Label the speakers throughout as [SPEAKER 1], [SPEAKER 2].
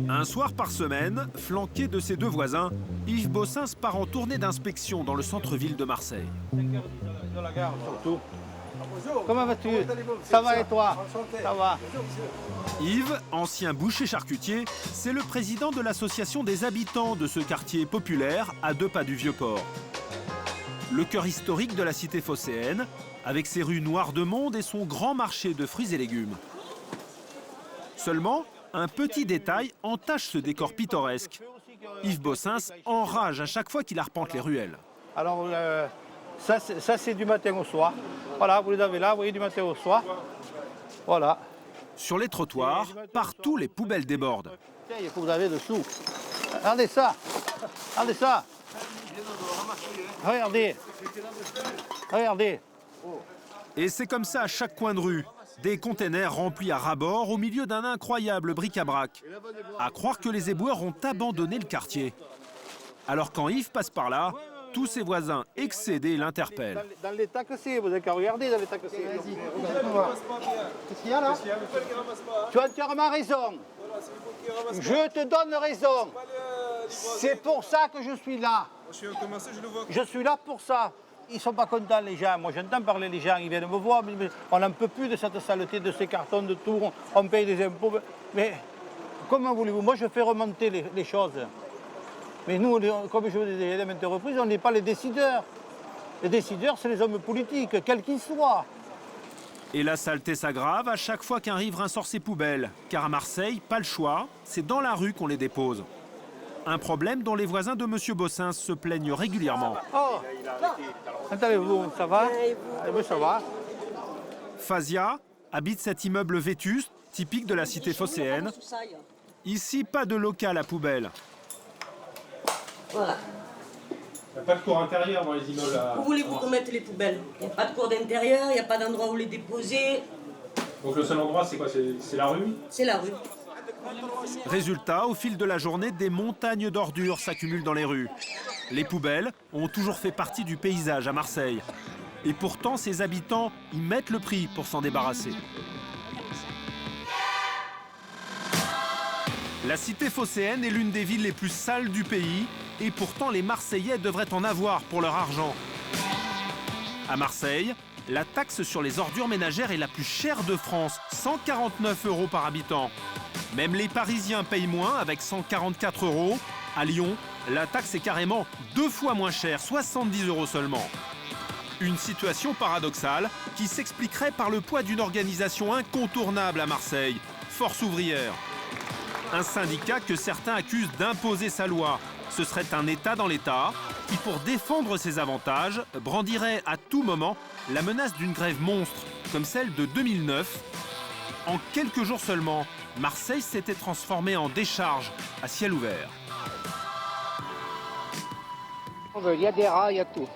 [SPEAKER 1] Un soir par semaine, flanqué de ses deux voisins, Yves Bossins part en tournée d'inspection dans le centre-ville de Marseille.
[SPEAKER 2] De la gare, surtout. Comment vas-tu? Ça va et toi? Ça va.
[SPEAKER 1] Yves, ancien boucher charcutier, c'est le président de l'association des habitants de ce quartier populaire à 2 pas du Vieux-Port. Le cœur historique de la cité phocéenne, avec ses rues noires de monde et son grand marché de fruits et légumes. Seulement, un petit détail entache ce décor pittoresque. Yves Bossins enrage à chaque fois qu'il arpente les ruelles.
[SPEAKER 2] Alors, ça c'est du matin au soir. Voilà, vous les avez là, vous voyez, du matin au soir. Voilà.
[SPEAKER 1] Sur les trottoirs, partout les poubelles débordent.
[SPEAKER 2] Tiens, il faut que vous avez dessous. Regardez ça. Regardez ça. Regardez. Regardez.
[SPEAKER 1] Et c'est comme ça à chaque coin de rue. Des containers remplis à ras-bord au milieu d'un incroyable bric-à-brac. À croire que les éboueurs ont abandonné le quartier. Alors quand Yves passe par là, tous ses voisins excédés l'interpellent.
[SPEAKER 2] Dans l'état que c'est, vous avez qu'à regarder dans l'état que c'est. Qu'est-ce qu'il y a là? Tu as entièrement raison. Je te donne raison. C'est pour ça que je suis là. Je suis là pour ça. Ils ne sont pas contents, les gens. Moi, j'entends parler les gens. Ils viennent me voir. Mais on n'en peut plus de cette saleté, de ces cartons de tout. On paye des impôts. Mais comment voulez-vous? Moi, je fais remonter les choses. Mais nous, comme je vous l'ai dit à maintes reprises, on n'est pas les décideurs. Les décideurs, c'est les hommes politiques, quels qu'ils soient.
[SPEAKER 1] Et la saleté s'aggrave à chaque fois qu'un riverain sort ses poubelles. Car à Marseille, pas le choix, c'est dans la rue qu'on les dépose. Un problème dont les voisins de M. Bossins se plaignent régulièrement.
[SPEAKER 2] Oh, attendez-vous, ça va? Oui, ça va.
[SPEAKER 1] Fazia habite cet immeuble vétuste, typique de la cité phocéenne. Ici, pas de local à poubelle.
[SPEAKER 3] Voilà.
[SPEAKER 4] Il n'y a pas de cour intérieure dans les immeubles.
[SPEAKER 3] Où voulez-vous qu'on mette les poubelles? Il n'y a pas de cour d'intérieur, il n'y a pas d'endroit où les déposer.
[SPEAKER 4] Donc le seul endroit, c'est quoi? C'est la rue?
[SPEAKER 3] C'est la rue.
[SPEAKER 1] Résultat, au fil de la journée, des montagnes d'ordures s'accumulent dans les rues. Les poubelles ont toujours fait partie du paysage à Marseille. Et pourtant, ses habitants y mettent le prix pour s'en débarrasser. La cité phocéenne est l'une des villes les plus sales du pays. Et pourtant, les Marseillais devraient en avoir pour leur argent. À Marseille, la taxe sur les ordures ménagères est la plus chère de France, 149 € par habitant. Même les Parisiens payent moins, avec 144 €. À Lyon, la taxe est carrément 2 fois moins chère, 70 € seulement. Une situation paradoxale qui s'expliquerait par le poids d'une organisation incontournable à Marseille, Force ouvrière. Un syndicat que certains accusent d'imposer sa loi. Ce serait un État dans l'État qui, pour défendre ses avantages, brandirait à tout moment la menace d'une grève monstre, comme celle de 2009. En quelques jours seulement, Marseille s'était transformée en décharge à ciel ouvert.
[SPEAKER 2] Il y a des rats, il y a tout.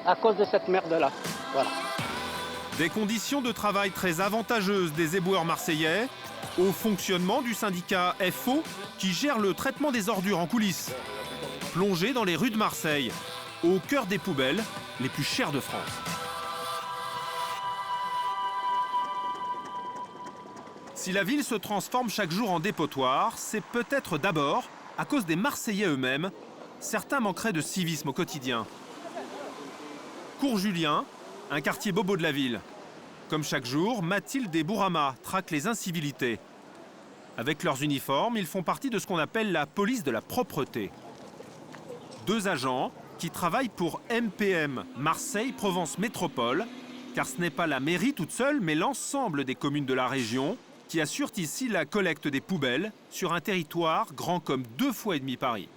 [SPEAKER 2] À cause de cette merde-là. Voilà.
[SPEAKER 1] Des conditions de travail très avantageuses des éboueurs marseillais, au fonctionnement du syndicat FO qui gère le traitement des ordures en coulisses. Plongé dans les rues de Marseille, au cœur des poubelles les plus chères de France. Si la ville se transforme chaque jour en dépotoir, c'est peut-être d'abord à cause des Marseillais eux-mêmes. Certains manqueraient de civisme au quotidien. Cours Julien, un quartier bobo de la ville. Comme chaque jour, Mathilde et Bourama traquent les incivilités. Avec leurs uniformes, ils font partie de ce qu'on appelle la police de la propreté. 2 agents qui travaillent pour MPM, Marseille Provence Métropole, car ce n'est pas la mairie toute seule, mais l'ensemble des communes de la région qui assurent ici la collecte des poubelles sur un territoire grand comme 2 fois et demi Paris.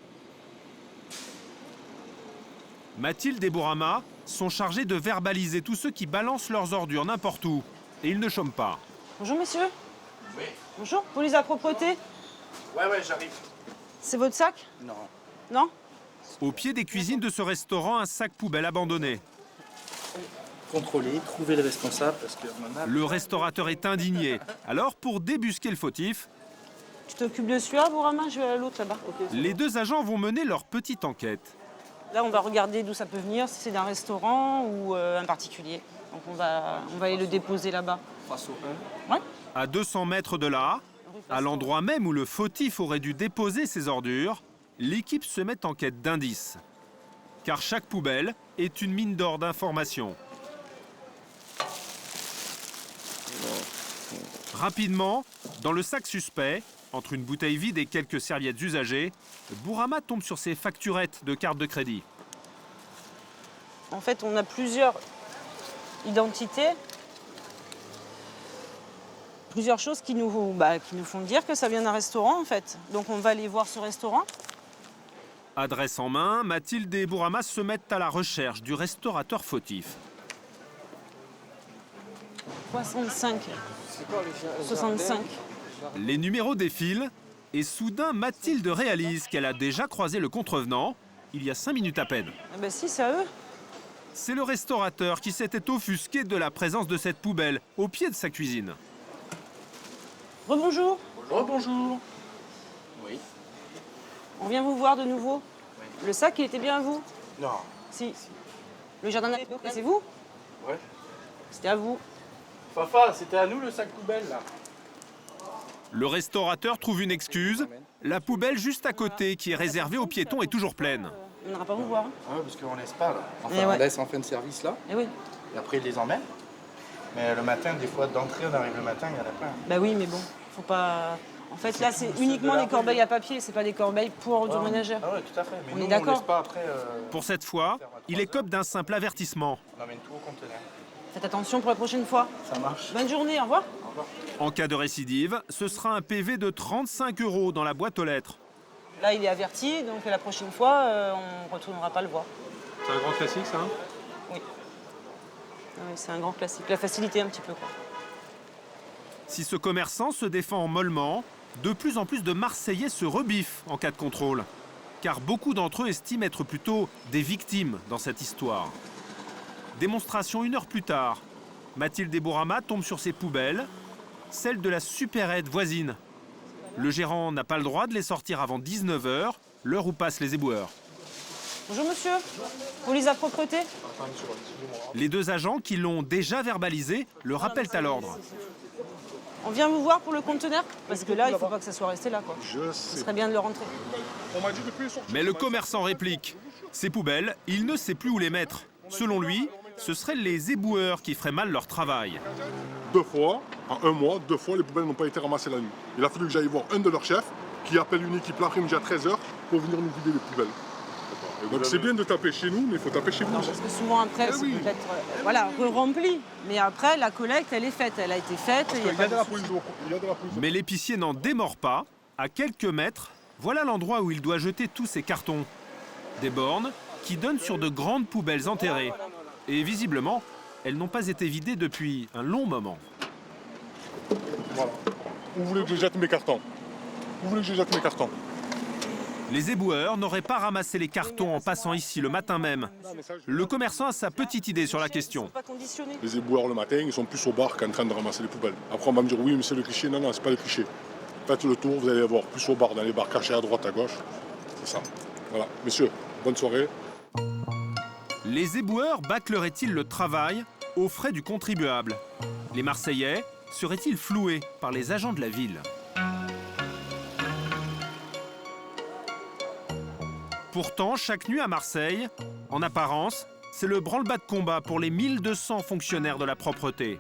[SPEAKER 1] Mathilde et Bourama sont chargés de verbaliser tous ceux qui balancent leurs ordures n'importe où. Et ils ne chôment pas.
[SPEAKER 5] Bonjour monsieur.
[SPEAKER 6] Oui.
[SPEAKER 5] Bonjour, police de la propreté.
[SPEAKER 6] Ouais, j'arrive.
[SPEAKER 5] C'est votre sac?
[SPEAKER 6] Non.
[SPEAKER 5] Non?
[SPEAKER 1] Au pied des cuisines de ce restaurant, un sac poubelle abandonné.
[SPEAKER 6] Contrôler, trouver le responsable parce qu'on en a...
[SPEAKER 1] Le restaurateur est indigné. Alors, pour débusquer le fautif,
[SPEAKER 5] Tu t'occupes de celui-là, Bourama? Je vais à l'autre là-bas.
[SPEAKER 1] les 2 agents vont mener leur petite enquête.
[SPEAKER 5] Là, on va regarder d'où ça peut venir, si c'est d'un restaurant ou un particulier. Donc on va aller le déposer là-bas.
[SPEAKER 6] Face au 1.
[SPEAKER 5] Ouais.
[SPEAKER 1] À 200 mètres de là, à l'endroit même où le fautif aurait dû déposer ses ordures, l'équipe se met en quête d'indices. Car chaque poubelle est une mine d'or d'informations. Rapidement, dans le sac suspect, entre une bouteille vide et quelques serviettes usagées, Bourama tombe sur ses facturettes de carte de crédit.
[SPEAKER 5] En fait, on a plusieurs identités, plusieurs choses qui nous font dire que ça vient d'un restaurant, en fait. Donc on va aller voir ce restaurant.
[SPEAKER 1] Adresse en main, Mathilde et Bourama se mettent à la recherche du restaurateur fautif.
[SPEAKER 5] 65. 65.
[SPEAKER 1] Les numéros défilent et soudain Mathilde réalise qu'elle a déjà croisé le contrevenant il y a 5 minutes à peine.
[SPEAKER 5] Ah ben si, c'est à eux.
[SPEAKER 1] C'est le restaurateur qui s'était offusqué de la présence de cette poubelle au pied de sa cuisine.
[SPEAKER 5] Rebonjour.
[SPEAKER 6] Rebonjour. Oui.
[SPEAKER 5] On vient vous voir de nouveau. Le sac, il était bien à vous?
[SPEAKER 6] Non.
[SPEAKER 5] Si. Le jardin d'Afrique, c'est vous?
[SPEAKER 6] Ouais.
[SPEAKER 5] C'était à vous.
[SPEAKER 6] Fafa, c'était à nous le sac poubelle là.
[SPEAKER 1] Le restaurateur trouve une excuse. La poubelle juste à côté, qui est réservée aux piétons, est toujours pleine.
[SPEAKER 5] On n'ira pas vous voir.
[SPEAKER 6] Ah ouais, parce qu'on laisse pas là. Enfin,
[SPEAKER 5] Eh ouais.
[SPEAKER 6] on laisse en fin de service là.
[SPEAKER 5] Eh oui.
[SPEAKER 6] Et après, ils les emmènent. Mais le matin, des fois, d'entrée, on arrive le matin, il y en a plein.
[SPEAKER 5] Bah oui, mais bon, faut pas. En fait, là, c'est uniquement des corbeilles à papier, c'est pas des corbeilles pour ordures ménagères.
[SPEAKER 6] Ah ouais, tout à fait. Mais
[SPEAKER 5] On
[SPEAKER 6] nous,
[SPEAKER 5] est d'accord.
[SPEAKER 6] on laisse pas après.
[SPEAKER 1] Pour cette fois, il écope d'un simple avertissement.
[SPEAKER 6] On emmène tout au conteneur.
[SPEAKER 5] Faites attention pour la prochaine fois.
[SPEAKER 6] Ça marche.
[SPEAKER 5] Bonne journée, au revoir.
[SPEAKER 1] En cas de récidive, ce sera un PV de 35 € dans la boîte aux lettres.
[SPEAKER 5] Là, il est averti, donc la prochaine fois, on ne retournera pas le voir.
[SPEAKER 4] C'est un grand classique, ça, hein?
[SPEAKER 5] Oui. Ah oui, c'est un grand classique. La facilité, un petit peu, quoi.
[SPEAKER 1] Si ce commerçant se défend mollement, de plus en plus de Marseillais se rebiffent en cas de contrôle. Car beaucoup d'entre eux estiment être plutôt des victimes dans cette histoire. Démonstration 1 heure plus tard. Mathilde et Bourama tombent sur ces poubelles, celles de la supérette voisine. Le gérant n'a pas le droit de les sortir avant 19 h, l'heure où passent les éboueurs.
[SPEAKER 5] Bonjour, monsieur. Police à propreté.
[SPEAKER 1] Les 2 agents qui l'ont déjà verbalisé le rappellent à l'ordre.
[SPEAKER 5] On vient vous voir pour le conteneur? Parce que là, il ne faut pas que ça soit resté là, quoi. Ce serait bien de le rentrer.
[SPEAKER 1] Mais le commerçant réplique. Ces poubelles, il ne sait plus où les mettre. Selon lui, ce seraient les éboueurs qui feraient mal leur travail.
[SPEAKER 7] 2 fois, en 1 mois, 2 fois, les poubelles n'ont pas été ramassées la nuit. Il a fallu que j'aille voir un de leurs chefs qui appelle une équipe l'après-midi à 13 h pour venir nous vider les poubelles. Donc c'est bien de taper chez nous, mais il faut taper chez vous.
[SPEAKER 5] Non, parce que souvent après, c'est peut-être voilà, rempli. Mais après, la collecte, elle est faite. Elle a été faite. Il y a pas de souci.
[SPEAKER 1] Mais l'épicier n'en démord pas. À quelques mètres, voilà l'endroit où il doit jeter tous ses cartons. Des bornes qui donnent sur de grandes poubelles enterrées. Et visiblement, elles n'ont pas été vidées depuis un long moment.
[SPEAKER 7] Voilà. Où voulez que je jette mes cartons? Où voulez que je jette mes cartons?
[SPEAKER 1] Les éboueurs n'auraient pas ramassé les cartons en passant ici le matin même. Le commerçant a sa petite idée sur la question.
[SPEAKER 5] Pas conditionné.
[SPEAKER 7] Les éboueurs le matin, ils sont plus au bar qu'en train de ramasser les poubelles. Après on va me dire oui mais c'est le cliché. Non, non, c'est pas le cliché. Faites le tour, vous allez voir plus au bar, dans les bars cachés à droite, à gauche. C'est ça. Voilà. Messieurs, bonne soirée.
[SPEAKER 1] Les éboueurs bâcleraient-ils le travail aux frais du contribuable? Les Marseillais seraient-ils floués par les agents de la ville? Pourtant, chaque nuit à Marseille, en apparence, c'est le branle-bas de combat pour les 1200 fonctionnaires de la propreté.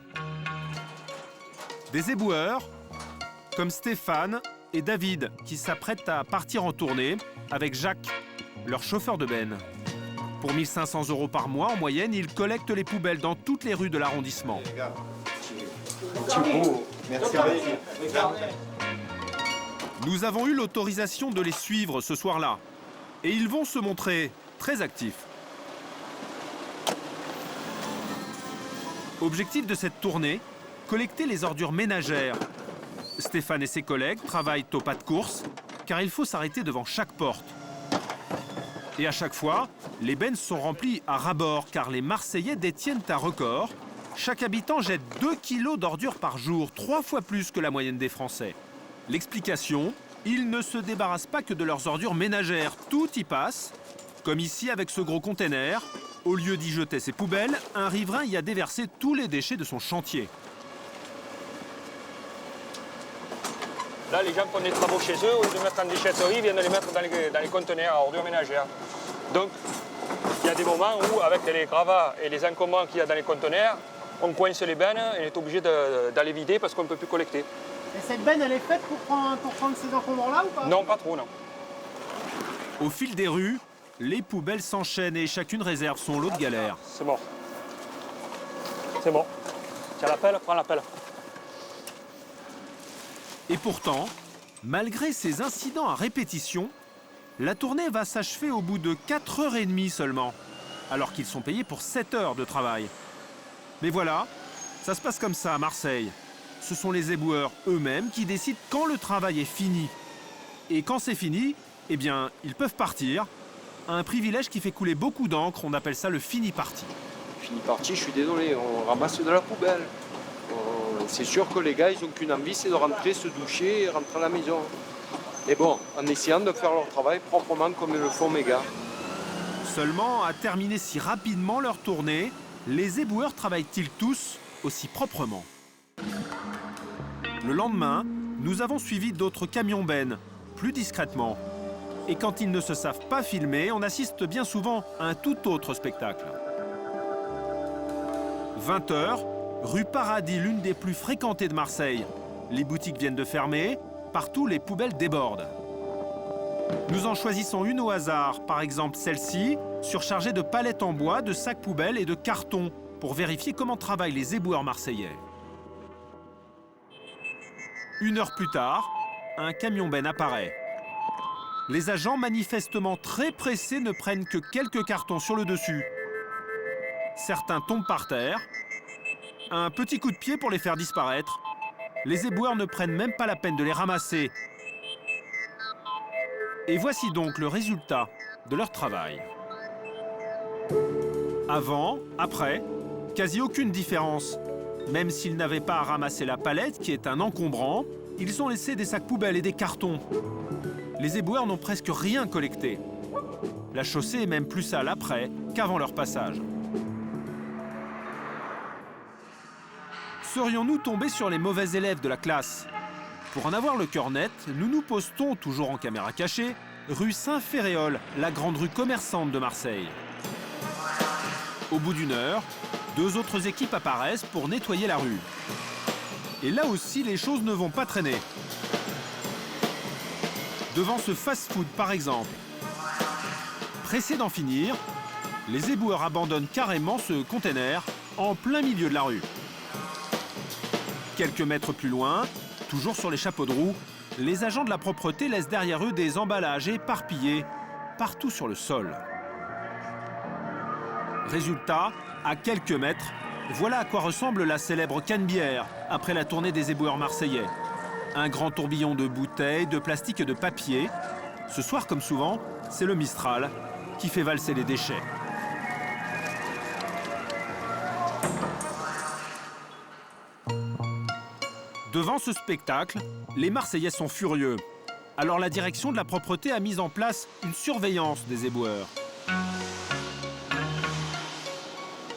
[SPEAKER 1] Des éboueurs, comme Stéphane et David, qui s'apprêtent à partir en tournée avec Jacques, leur chauffeur de benne. Pour 1 500 € par mois, en moyenne, ils collectent les poubelles dans toutes les rues de l'arrondissement.
[SPEAKER 6] Merci.
[SPEAKER 1] Nous avons eu l'autorisation de les suivre ce soir-là. Et ils vont se montrer très actifs. Objectif de cette tournée, collecter les ordures ménagères. Stéphane et ses collègues travaillent au pas de course, car il faut s'arrêter devant chaque porte. Et à chaque fois, les bennes sont remplies à ras-bord, car les Marseillais détiennent un record. Chaque habitant jette 2 kilos d'ordures par jour, 3 fois plus que la moyenne des Français. L'explication, ils ne se débarrassent pas que de leurs ordures ménagères, tout y passe. Comme ici avec ce gros container, au lieu d'y jeter ses poubelles, un riverain y a déversé tous les déchets de son chantier.
[SPEAKER 8] Là, les gens font des travaux chez eux, au lieu de mettre en déchetterie, ils viennent les mettre dans les conteneurs à ordures ménagères. Donc, il y a des moments où, avec les gravats et les encombrants qu'il y a dans les conteneurs, on coince les bennes et on est obligé d'aller vider parce qu'on ne peut plus collecter.
[SPEAKER 2] Et cette benne, elle est faite pour prendre ces encombrants-là ou pas?
[SPEAKER 8] Non, pas trop, non.
[SPEAKER 1] Au fil des rues, les poubelles s'enchaînent et chacune réserve son lot de galère.
[SPEAKER 8] C'est bon. C'est bon. Tiens l'appel, prends l'appel.
[SPEAKER 1] Et pourtant, malgré ces incidents à répétition, la tournée va s'achever au bout de 4h30 seulement, alors qu'ils sont payés pour 7 heures de travail. Mais voilà, ça se passe comme ça à Marseille. Ce sont les éboueurs eux-mêmes qui décident quand le travail est fini. Et quand c'est fini, eh bien, ils peuvent partir. Un privilège qui fait couler beaucoup d'encre, on appelle ça le fini-parti.
[SPEAKER 9] Fini-parti, je suis désolé, on ramasse de la poubelle. C'est sûr que les gars, ils n'ont qu'une envie, c'est de rentrer, se doucher et rentrer à la maison. Et bon, en essayant de faire leur travail proprement comme le font mes gars.
[SPEAKER 1] Seulement, à terminer si rapidement leur tournée, les éboueurs travaillent-ils tous aussi proprement? Le lendemain, nous avons suivi d'autres camions-bennes, plus discrètement. Et quand ils ne se savent pas filmer, on assiste bien souvent à un tout autre spectacle. 20h, rue Paradis, l'une des plus fréquentées de Marseille. Les boutiques viennent de fermer, partout les poubelles débordent. Nous en choisissons une au hasard, par exemple celle-ci, surchargée de palettes en bois, de sacs poubelles et de cartons, pour vérifier comment travaillent les éboueurs marseillais. 1 heure plus tard, un camion-benne apparaît. Les agents, manifestement très pressés, ne prennent que quelques cartons sur le dessus. Certains tombent par terre. Un petit coup de pied pour les faire disparaître. Les éboueurs ne prennent même pas la peine de les ramasser. Et voici donc le résultat de leur travail. Avant, après, quasi aucune différence. Même s'ils n'avaient pas à ramasser la palette, qui est un encombrant, ils ont laissé des sacs poubelles et des cartons. Les éboueurs n'ont presque rien collecté. La chaussée est même plus sale après qu'avant leur passage. Serions-nous tombés sur les mauvais élèves de la classe? Pour en avoir le cœur net, nous nous postons, toujours en caméra cachée, rue Saint-Ferréol, la grande rue commerçante de Marseille. Au bout d'1 heure, 2 autres équipes apparaissent pour nettoyer la rue. Et là aussi, les choses ne vont pas traîner. Devant ce fast-food, par exemple, pressés d'en finir, les éboueurs abandonnent carrément ce container en plein milieu de la rue. Quelques mètres plus loin, toujours sur les chapeaux de roue, les agents de la propreté laissent derrière eux des emballages éparpillés partout sur le sol. Résultat, à quelques mètres, voilà à quoi ressemble la célèbre canebière après la tournée des éboueurs marseillais. Un grand tourbillon de bouteilles, de plastique et de papier. Ce soir, comme souvent, c'est le Mistral qui fait valser les déchets. Devant ce spectacle, les Marseillais sont furieux. Alors la direction de la propreté a mis en place une surveillance des éboueurs.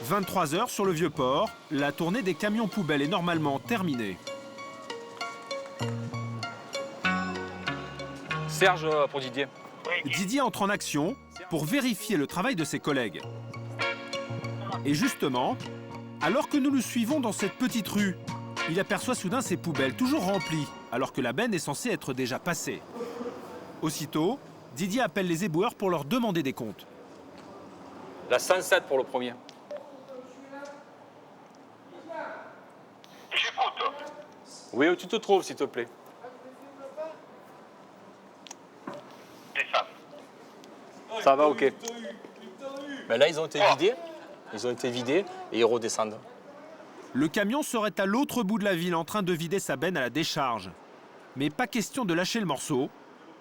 [SPEAKER 1] 23h sur le Vieux-Port, la tournée des camions poubelles est normalement terminée.
[SPEAKER 8] Serge pour Didier.
[SPEAKER 1] Didier entre en action pour vérifier le travail de ses collègues. Et justement, alors que nous le suivons dans cette petite rue, il aperçoit soudain ses poubelles toujours remplies, alors que la benne est censée être déjà passée. Aussitôt, Didier appelle les éboueurs pour leur demander des comptes.
[SPEAKER 8] La 107 pour le premier. Oui, où tu te trouves, s'il te plaît? Ça va, ok. Ben là, ils ont été vidés. Ils ont été vidés et ils redescendent.
[SPEAKER 1] Le camion serait à l'autre bout de la ville en train de vider sa benne à la décharge. Mais pas question de lâcher le morceau.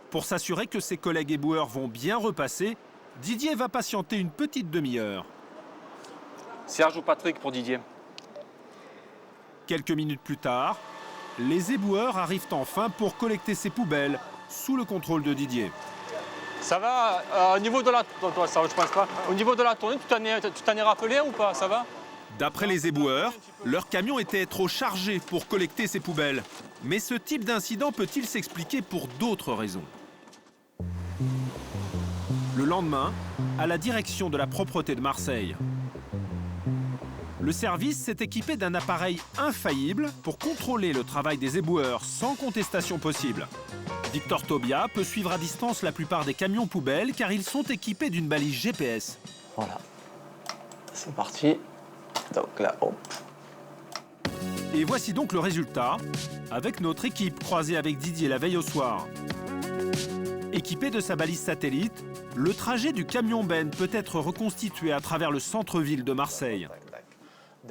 [SPEAKER 1] Pour s'assurer que ses collègues éboueurs vont bien repasser, Didier va patienter une petite demi-heure.
[SPEAKER 8] Serge ou Patrick pour Didier.
[SPEAKER 1] Quelques minutes plus tard, les éboueurs arrivent enfin pour collecter ces poubelles sous le contrôle de Didier.
[SPEAKER 8] Ça va au niveau de la... Ça, je pense pas. Au niveau de la tournée, tu t'en es rappelé ou pas? Ça va?
[SPEAKER 1] D'après les éboueurs, leur camion était trop chargé pour collecter ces poubelles. Mais ce type d'incident peut-il s'expliquer pour d'autres raisons? Le lendemain, à la direction de la propreté de Marseille, le service s'est équipé d'un appareil infaillible pour contrôler le travail des éboueurs sans contestation possible. Victor Tobia peut suivre à distance la plupart des camions poubelles car ils sont équipés d'une balise GPS.
[SPEAKER 10] Voilà, c'est parti. Donc là, hop.
[SPEAKER 1] Et voici donc le résultat, avec notre équipe croisée avec Didier la veille au soir. Équipé de sa balise satellite, le trajet du camion benne peut être reconstitué à travers le centre-ville de Marseille.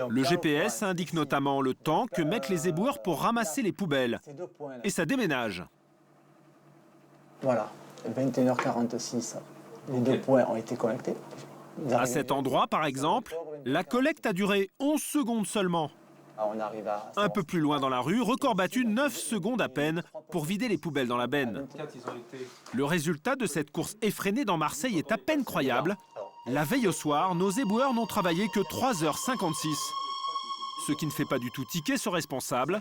[SPEAKER 1] Le GPS indique notamment le temps que mettent les éboueurs pour ramasser les poubelles. Et ça déménage.
[SPEAKER 10] Voilà, 21h46, les 2 points ont été collectés.
[SPEAKER 1] À cet endroit, par exemple, la collecte a duré 11 secondes seulement. Un peu plus loin dans la rue, record battu 9 secondes à peine pour vider les poubelles dans la benne. Le résultat de cette course effrénée dans Marseille est à peine croyable. La veille au soir, nos éboueurs n'ont travaillé que 3h56. Ce qui ne fait pas du tout tiquer ce responsable,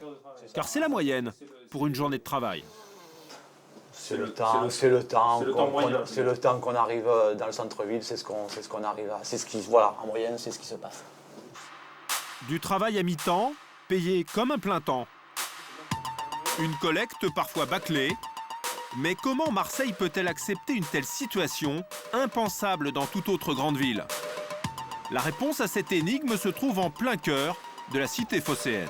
[SPEAKER 1] car c'est la moyenne pour une journée de travail.
[SPEAKER 10] C'est le temps qu'on arrive dans le centre-ville, c'est ce qu'on arrive à. Voilà, en moyenne, c'est ce qui se passe.
[SPEAKER 1] Du travail à mi-temps, payé comme un plein temps. Une collecte parfois bâclée. Mais comment Marseille peut-elle accepter une telle situation, impensable dans toute autre grande ville? La réponse à cette énigme se trouve en plein cœur de la cité phocéenne.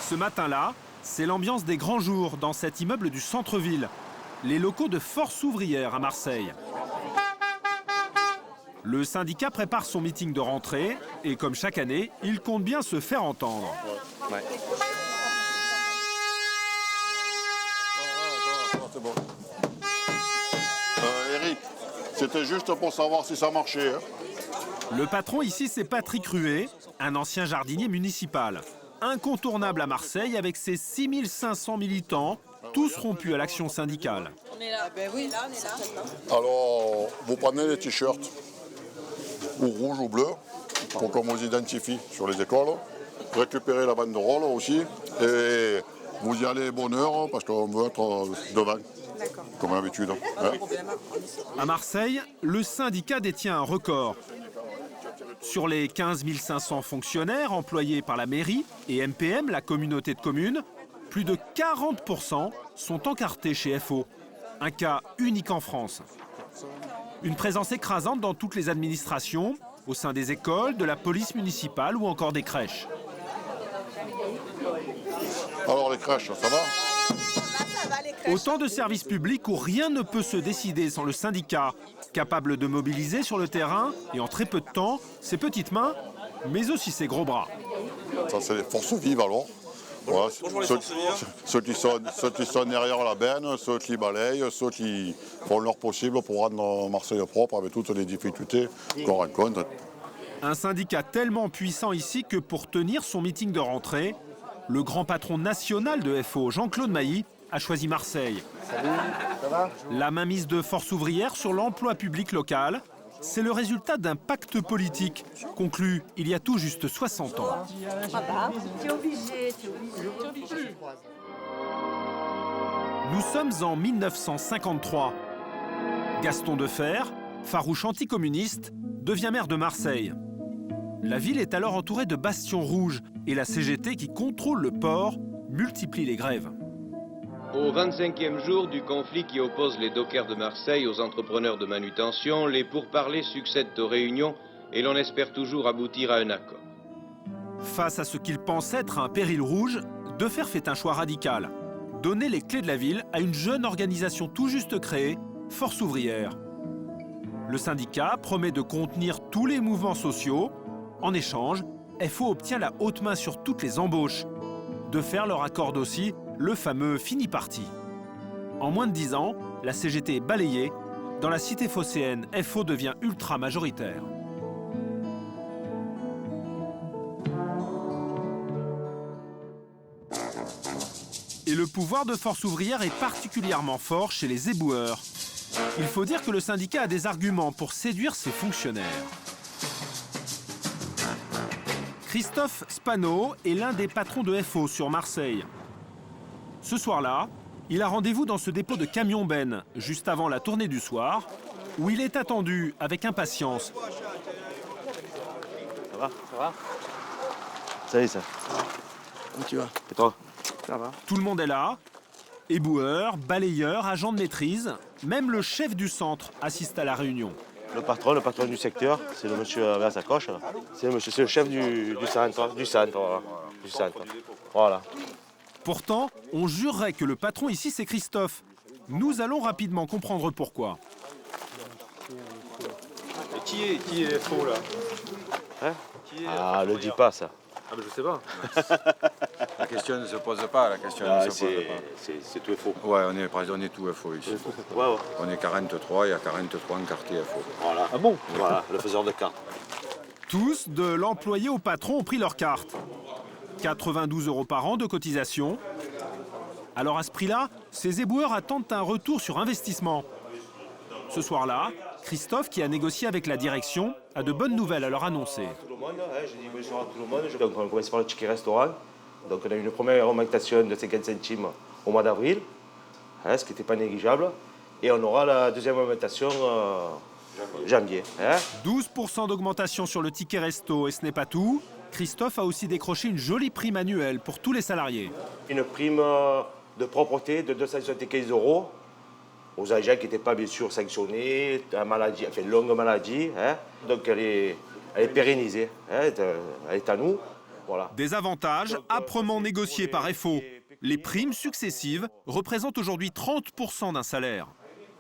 [SPEAKER 1] Ce matin-là, c'est l'ambiance des grands jours dans cet immeuble du centre-ville, les locaux de Force ouvrière à Marseille. Le syndicat prépare son meeting de rentrée et comme chaque année, il compte bien se faire entendre.
[SPEAKER 7] Ouais. C'est bon. Eric, c'était juste pour savoir si ça marchait. Hein.
[SPEAKER 1] Le patron ici, c'est Patrick Ruet, un ancien jardinier municipal. Incontournable à Marseille avec ses 6500 militants, tous rompus à l'action syndicale.
[SPEAKER 5] On est là. Ben oui, là, on est là.
[SPEAKER 7] Alors, vous prenez les t-shirts, ou rouge ou bleu, pour qu'on vous identifie sur les écoles. Récupérez la banderole aussi, et vous y allez bonne heure, parce qu'on veut être devant, comme d'habitude. Hein.
[SPEAKER 1] À Marseille, le syndicat détient un record. Sur les 15 500 fonctionnaires employés par la mairie et MPM, la communauté de communes, plus de 40% sont encartés chez FO. Un cas unique en France. Une présence écrasante dans toutes les administrations, au sein des écoles, de la police municipale ou encore des crèches.
[SPEAKER 7] Alors les crèches, ça va?
[SPEAKER 1] Autant de services publics où rien ne peut se décider sans le syndicat, capable de mobiliser sur le terrain et en très peu de temps ses petites mains, mais aussi ses gros bras.
[SPEAKER 7] Ça, c'est les forces vives alors. Voilà, ceux qui sont derrière la benne, ceux qui balayent, ceux qui font leur possible pour rendre Marseille propre avec toutes les difficultés qu'on rencontre.
[SPEAKER 1] Un syndicat tellement puissant ici que pour tenir son meeting de rentrée, le grand patron national de FO, Jean-Claude Mailly, a choisi Marseille.
[SPEAKER 2] Salut, ça va?
[SPEAKER 1] La mainmise de Force ouvrière sur l'emploi public local, c'est le résultat d'un pacte politique conclu il y a tout juste 60 ans.
[SPEAKER 3] T'es obligé.
[SPEAKER 1] Nous sommes en 1953. Gaston Defferre, farouche anticommuniste, devient maire de Marseille. La ville est alors entourée de bastions rouges et la CGT qui contrôle le port multiplie les grèves.
[SPEAKER 11] Au 25e jour du conflit qui oppose les dockers de Marseille aux entrepreneurs de manutention, les pourparlers succèdent aux réunions et l'on espère toujours aboutir à un accord.
[SPEAKER 1] Face à ce qu'il pense être un péril rouge, Defferre fait un choix radical. Donner les clés de la ville à une jeune organisation tout juste créée, Force ouvrière. Le syndicat promet de contenir tous les mouvements sociaux. En échange, FO obtient la haute main sur toutes les embauches. Defferre leur accorde aussi le fameux fini parti. En moins de 10 ans, la CGT est balayée. Dans la cité phocéenne, FO devient ultra majoritaire. Et le pouvoir de Force ouvrière est particulièrement fort chez les éboueurs. Il faut dire que le syndicat a des arguments pour séduire ses fonctionnaires. Christophe Spano est l'un des patrons de FO sur Marseille. Ce soir-là, il a rendez-vous dans ce dépôt de camions-bennes, juste avant la tournée du soir, où il est attendu avec impatience.
[SPEAKER 12] Ça va? Ça va? Salut, ça. Comment tu vas? Et toi? Ça va.
[SPEAKER 1] Tout le monde est là. Éboueurs, balayeurs, agents de maîtrise, même le chef du centre assiste à la réunion.
[SPEAKER 12] Le patron du secteur, c'est le monsieur à sa coche. C'est le chef du centre. Voilà.
[SPEAKER 1] Pourtant, on jurerait que le patron ici, c'est Christophe. Nous allons rapidement comprendre pourquoi.
[SPEAKER 13] Et qui est faux, là?
[SPEAKER 12] Hein? Ah, le dis pas, ça.
[SPEAKER 13] Ah, mais je sais pas. La question ne se pose pas,
[SPEAKER 12] c'est tout faux.
[SPEAKER 13] Ouais, on est tout faux ici.
[SPEAKER 12] Ouais.
[SPEAKER 13] On est 43, il y a 43 encartés faux.
[SPEAKER 12] Voilà.
[SPEAKER 1] Ah bon?
[SPEAKER 12] Voilà, le faiseur de cartes.
[SPEAKER 1] Tous, de l'employé au patron, ont pris leur carte. 92 € par an de cotisation. Alors à ce prix-là, ces éboueurs attendent un retour sur investissement. Ce soir-là, Christophe, qui a négocié avec la direction, a de bonnes nouvelles à leur annoncer.
[SPEAKER 12] Tout le monde, j'ai dit bonjour à tout le monde. Donc on commence par le ticket restaurant. Donc on a eu une première augmentation de 50 centimes au mois d'avril, ce qui n'était pas négligeable. Et on aura la deuxième augmentation janvier.
[SPEAKER 1] 12% d'augmentation sur le ticket resto, et ce n'est pas tout. Christophe a aussi décroché une jolie prime annuelle pour tous les salariés.
[SPEAKER 12] Une prime de propreté de 275 € aux agents qui n'étaient pas bien sûr sanctionnés, une longue maladie. Donc elle est pérennisée, elle est à nous. Voilà.
[SPEAKER 1] Des avantages âprement négociés par FO. Les primes successives représentent aujourd'hui 30% d'un salaire.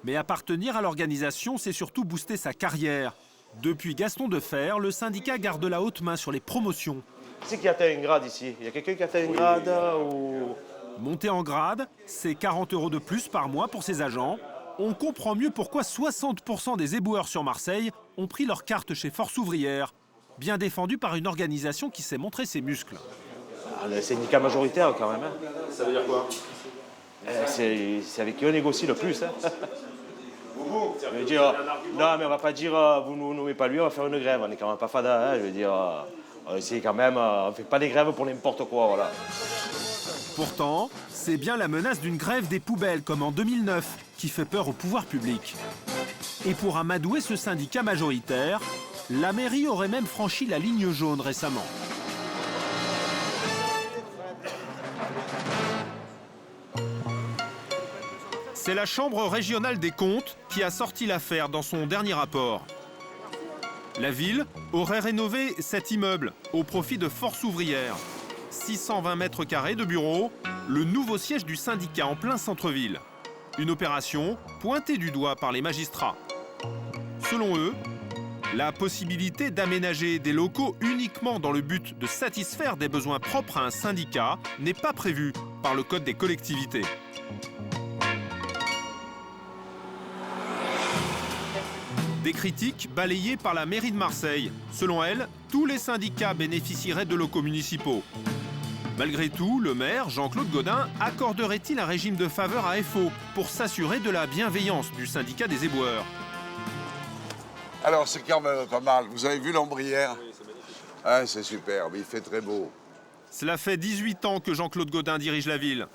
[SPEAKER 1] Mais appartenir à l'organisation, c'est surtout booster sa carrière. Depuis Gaston Defer, le syndicat garde la haute main sur les promotions.
[SPEAKER 12] Qui c'est qui atteint un grade ici? Il y a quelqu'un qui atteint un grade ou...
[SPEAKER 1] Monter en grade, c'est 40 € de plus par mois pour ses agents. On comprend mieux pourquoi 60% des éboueurs sur Marseille ont pris leur carte chez Force Ouvrière, bien défendu par une organisation qui sait montrer ses muscles.
[SPEAKER 12] Le syndicat majoritaire quand même.
[SPEAKER 13] Ça veut dire quoi?
[SPEAKER 12] C'est avec qui on négocie le plus. Je veux dire, non, mais on va pas dire vous nous nommez pas lui, on va faire une grève. On n'est quand même pas fada. Je veux dire, c'est quand même, on fait pas des grèves pour n'importe quoi, voilà.
[SPEAKER 1] Pourtant, c'est bien la menace d'une grève des poubelles, comme en 2009, qui fait peur au pouvoir public. Et pour amadouer ce syndicat majoritaire, la mairie aurait même franchi la ligne jaune récemment. C'est la Chambre régionale des comptes qui a sorti l'affaire dans son dernier rapport. La ville aurait rénové cet immeuble au profit de Force Ouvrière. 620 mètres carrés de bureaux, le nouveau siège du syndicat en plein centre-ville. Une opération pointée du doigt par les magistrats. Selon eux, la possibilité d'aménager des locaux uniquement dans le but de satisfaire des besoins propres à un syndicat n'est pas prévue par le Code des collectivités. Des critiques balayées par la mairie de Marseille. Selon elle, tous les syndicats bénéficieraient de locaux municipaux. Malgré tout, le maire, Jean-Claude Gaudin, accorderait-il un régime de faveur à FO pour s'assurer de la bienveillance du syndicat des éboueurs?
[SPEAKER 14] Alors, c'est quand même pas mal. Vous avez vu l'ombrière? Ah, c'est superbe, il fait très beau.
[SPEAKER 1] Cela fait 18 ans que Jean-Claude Gaudin dirige la ville.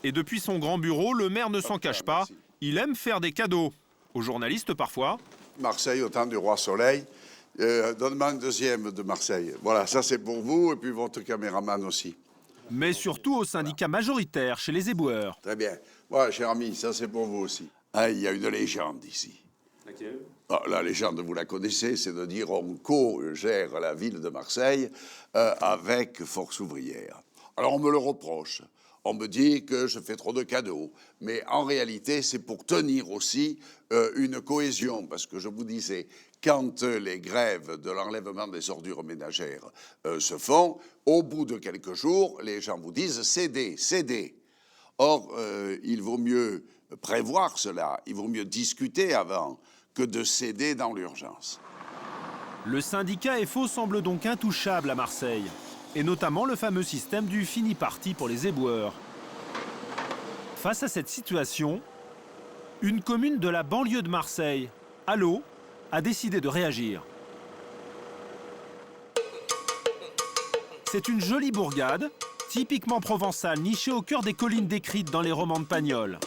[SPEAKER 1] Et depuis son grand bureau, le maire ne s'en cache pas. Il aime faire des cadeaux. Aux journalistes parfois.
[SPEAKER 14] Marseille au temps du roi Soleil. Donne-moi un deuxième de Marseille. Voilà, ça c'est pour vous et puis votre caméraman aussi.
[SPEAKER 1] Mais surtout au syndicat majoritaire chez les éboueurs.
[SPEAKER 14] Très bien. Voilà, cher ami, ça c'est pour vous aussi. Ah, il y a une légende ici.
[SPEAKER 13] Laquelle?
[SPEAKER 14] La légende, vous la connaissez, c'est de dire on co-gère la ville de Marseille avec Force Ouvrière. Alors on me le reproche. On me dit que je fais trop de cadeaux. Mais en réalité, c'est pour tenir aussi une cohésion. Parce que je vous disais, quand les grèves de l'enlèvement des ordures ménagères se font, au bout de quelques jours, les gens vous disent cédez, cédez. Or, il vaut mieux prévoir cela, il vaut mieux discuter avant que de céder dans l'urgence.
[SPEAKER 1] Le syndicat FO semble donc intouchable à Marseille. Et notamment le fameux système du fini parti pour les éboueurs. Face à cette situation, une commune de la banlieue de Marseille, Allo, a décidé de réagir. C'est une jolie bourgade, typiquement provençale, nichée au cœur des collines décrites dans les romans de Pagnol.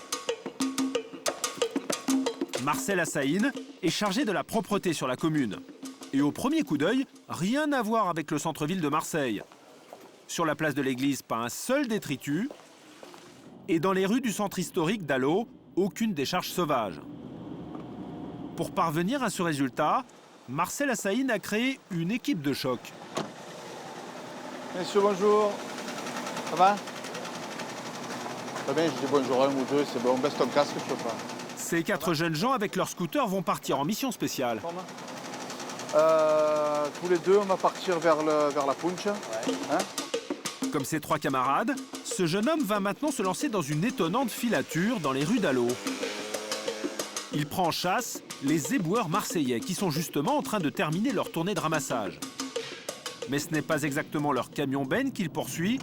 [SPEAKER 1] Marcel Assaïn est chargé de la propreté sur la commune. Et au premier coup d'œil, rien à voir avec le centre-ville de Marseille. Sur la place de l'église, pas un seul détritus. Et dans les rues du centre historique d'Allo, aucune décharge sauvage. Pour parvenir à ce résultat, Marcel Assaïn a créé une équipe de choc.
[SPEAKER 2] Messieurs, bonjour. Ça va? Très bien, je dis bonjour un ou deux, c'est bon, baisse ton casque, je peux pas.
[SPEAKER 1] Ces 4 jeunes gens avec leurs scooters vont partir en mission spéciale.
[SPEAKER 2] Tous les deux, on va partir vers la Punche. Hein?
[SPEAKER 1] Comme ses 3 camarades, ce jeune homme va maintenant se lancer dans une étonnante filature dans les rues d'Allo. Il prend en chasse les éboueurs marseillais qui sont justement en train de terminer leur tournée de ramassage. Mais ce n'est pas exactement leur camion benne qu'il poursuit,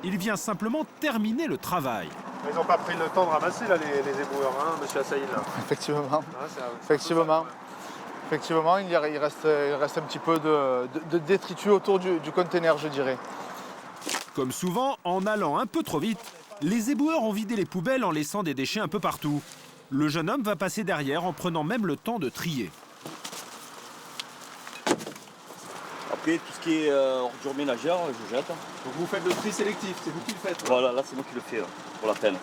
[SPEAKER 1] il vient simplement terminer le travail.
[SPEAKER 4] Ils n'ont pas pris le temps de ramasser là, les éboueurs, hein, monsieur Assaïn.
[SPEAKER 2] Effectivement. Effectivement, il reste un petit peu de détritus autour du conteneur, je dirais.
[SPEAKER 1] Comme souvent, en allant un peu trop vite, les éboueurs ont vidé les poubelles en laissant des déchets un peu partout. Le jeune homme va passer derrière en prenant même le temps de trier.
[SPEAKER 15] Après, tout ce qui est ordures ménagères, je jette.
[SPEAKER 4] Donc vous faites le tri sélectif, c'est vous qui le faites?
[SPEAKER 15] Voilà, là c'est moi qui le fais, là, pour la peine.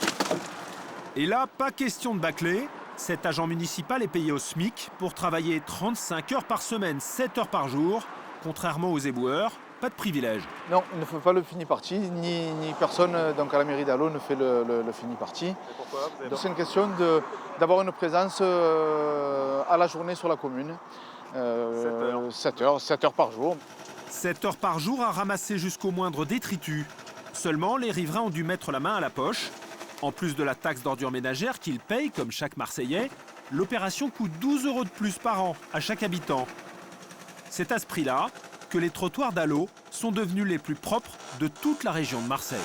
[SPEAKER 1] Et là, pas question de bâcler. Cet agent municipal est payé au SMIC pour travailler 35 heures par semaine, 7 heures par jour. Contrairement aux éboueurs, pas de privilège.
[SPEAKER 2] Non, il ne fait pas le fini-parti, ni personne donc à la mairie d'Allo ne fait le fini-parti.
[SPEAKER 4] Et pourquoi?
[SPEAKER 2] C'est une question d'avoir une présence à la journée sur la commune. 7 heures par jour.
[SPEAKER 1] 7 heures par jour à ramasser jusqu'au moindre détritus. Seulement, les riverains ont dû mettre la main à la poche. En plus de la taxe d'ordures ménagères qu'ils payent, comme chaque Marseillais, l'opération coûte 12 € de plus par an à chaque habitant. C'est à ce prix-là que les trottoirs d'Allo sont devenus les plus propres de toute la région de Marseille.